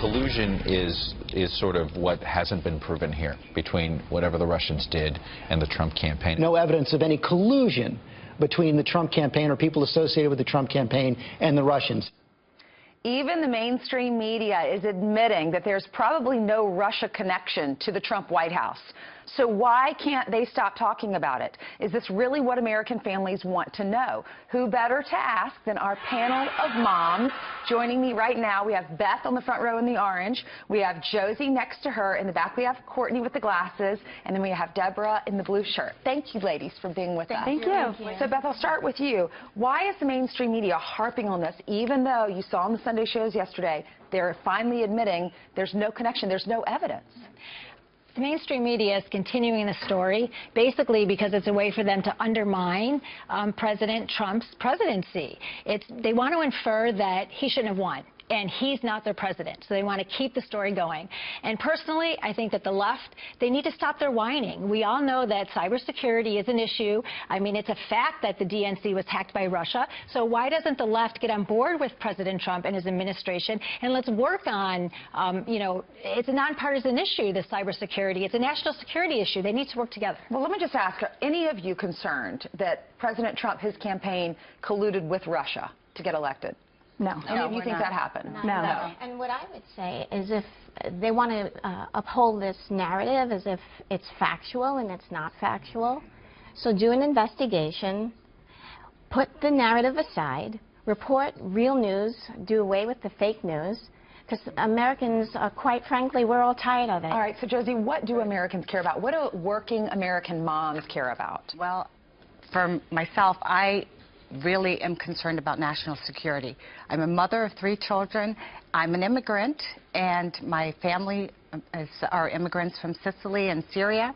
collusion is sort of what hasn't been proven here between whatever the Russians did and the Trump campaign. No evidence of any collusion between the Trump campaign or people associated with the Trump campaign and the Russians. Even the mainstream media is admitting that there's probably no Russia connection to the Trump White House. So why can't they stop talking about it? Is this really what American families want to know? Who better to ask than our panel of moms? Joining me right now, we have Beth on the front row in the orange. We have Josie next to her. In the back, we have Courtney with the glasses. And then we have Deborah in the blue shirt. Thank you, ladies, for being with us. Thank you. So, Beth, I'll start with you. Why is the mainstream media harping on this, even though you saw on the Sunday shows yesterday, they're finally admitting there's no connection, there's no evidence? The mainstream media is continuing the story, basically because it's a way for them to undermine President Trump's presidency. They want to infer that he shouldn't have won, and he's not their president. So they want to keep the story going. And personally, I think that the left, they need to stop their whining. We all know that cybersecurity is an issue. I mean, it's a fact that the DNC was hacked by Russia. So why doesn't the left get on board with President Trump and his administration? And let's work on, you know, it's a nonpartisan issue, the cybersecurity. It's a national security issue. They need to work together. Well, let me just ask, are any of you concerned that President Trump, his campaign, colluded with Russia to get elected? No. Any of you think that happened? No. And what I would say is if they want to uphold this narrative as if it's factual and it's not factual, so do an investigation, put the narrative aside, report real news, do away with the fake news, because Americans, quite frankly, we're all tired of it. All right, so Josie, what do Americans care about? What do working American moms care about? Well, for myself, I really am concerned about national security. I'm a mother of 3 children. I'm an immigrant, and my family are immigrants from Sicily and Syria.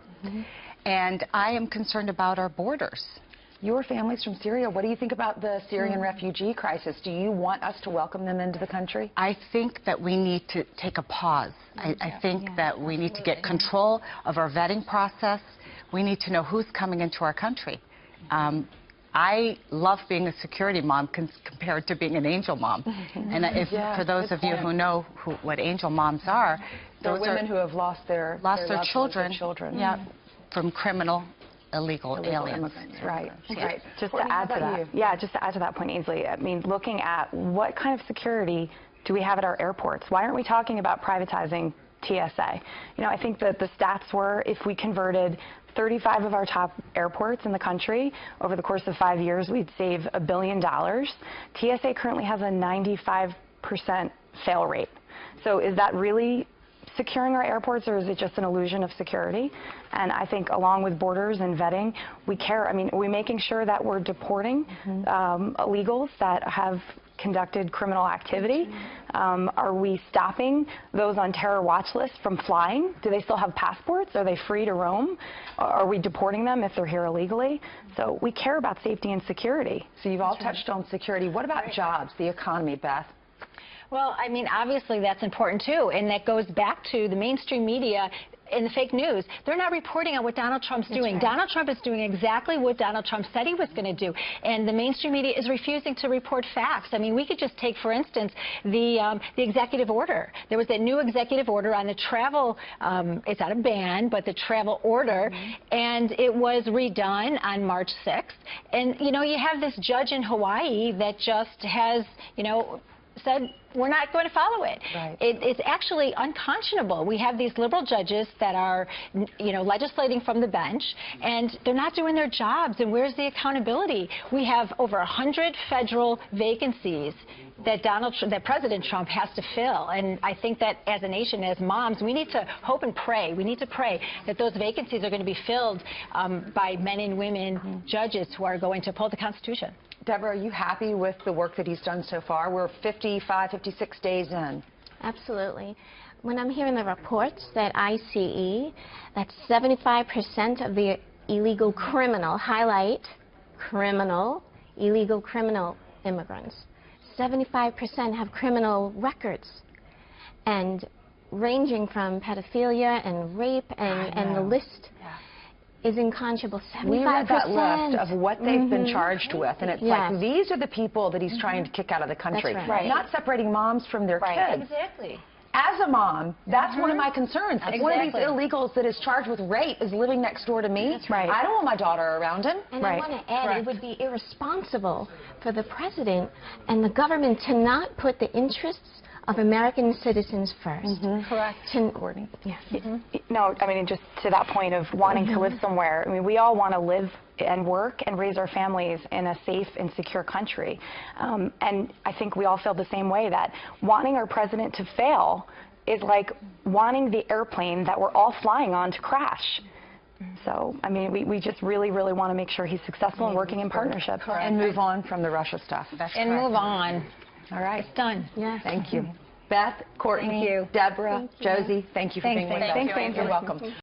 And I am concerned about our borders. Your family's from Syria. What do you think about the Syrian refugee crisis? Do you want us to welcome them into the country? I think that we need to take a pause. I think that we need to get control of our vetting process. We need to know who's coming into our country. I love being a security mom compared to being an angel mom. And for those of you who know what angel moms are, those are women who have lost their children. Yeah, from criminal, illegal aliens. Right. Right. Just to add to that point, Ainsley, I mean, looking at what kind of security do we have at our airports? Why aren't we talking about privatizing TSA? You know, I think that the stats were if we converted 35 of our top airports in the country over the course of 5 years, we'd save $1 billion. TSA currently has a 95% fail rate. So is that really securing our airports, or is it just an illusion of security? And I think along with borders and vetting, we care. I mean, are we making sure that we're deporting illegals that have conducted criminal activity? Are we stopping those on terror watch lists from flying? Do they still have passports? Are they free to roam? Are we deporting them if they're here illegally? So we care about safety and security. So you've all touched on security. What about jobs, the economy, Beth? Well, I mean, obviously that's important too, and that goes back to the mainstream media and the fake news. They're not reporting on what Donald Trump's doing. Right. Donald Trump is doing exactly what Donald Trump said he was going to do, and the mainstream media is refusing to report facts. I mean, we could just take, for instance, the executive order. There was that new executive order on the travel, it's not a ban, but the travel order, and it was redone on March 6th. And, you know, you have this judge in Hawaii that just has, you know, said we're not going to follow it. Right. It's actually unconscionable. We have these liberal judges that are, you know, legislating from the bench, and they're not doing their jobs. And where's the accountability? We have over 100 federal vacancies that President Trump has to fill. And I think that as a nation, as moms, we need to hope and pray. We need to pray that those vacancies are going to be filled by men and women judges who are going to uphold the Constitution. Deborah, are you happy with the work that he's done so far? We're 55, 56 days in. Absolutely. When I'm hearing the reports that ICE, that 75% of the illegal criminal, highlight criminal, illegal criminal immigrants, 75% have criminal records, and ranging from pedophilia and rape and the list is unconscionable. 75%. We read that list of what they've been charged with, and it's like these are the people that he's trying to kick out of the country. That's right. Not separating moms from their kids. Exactly. As a mom, that's one of my concerns. If one of these Exactly. illegals that is charged with rape is living next door to me, right. I don't want my daughter around him. And I Right. want to add, it would be irresponsible for the president and the government to not put the interests of American citizens first. Correct. Courtney. Yeah. No, I mean, just to that point of wanting to live somewhere, I mean, we all want to live and work and raise our families in a safe and secure country. And I think we all feel the same way, that wanting our president to fail is like wanting the airplane that we're all flying on to crash. So, I mean, we just really, really want to make sure he's successful and working in partnership. And move on from the Russia stuff. And move on. All right. It's done. Yeah. Thank you. Beth, Courtney, Thank you. Deborah, Josie, thank you for being with us. Thanks, Ainsley. You're welcome.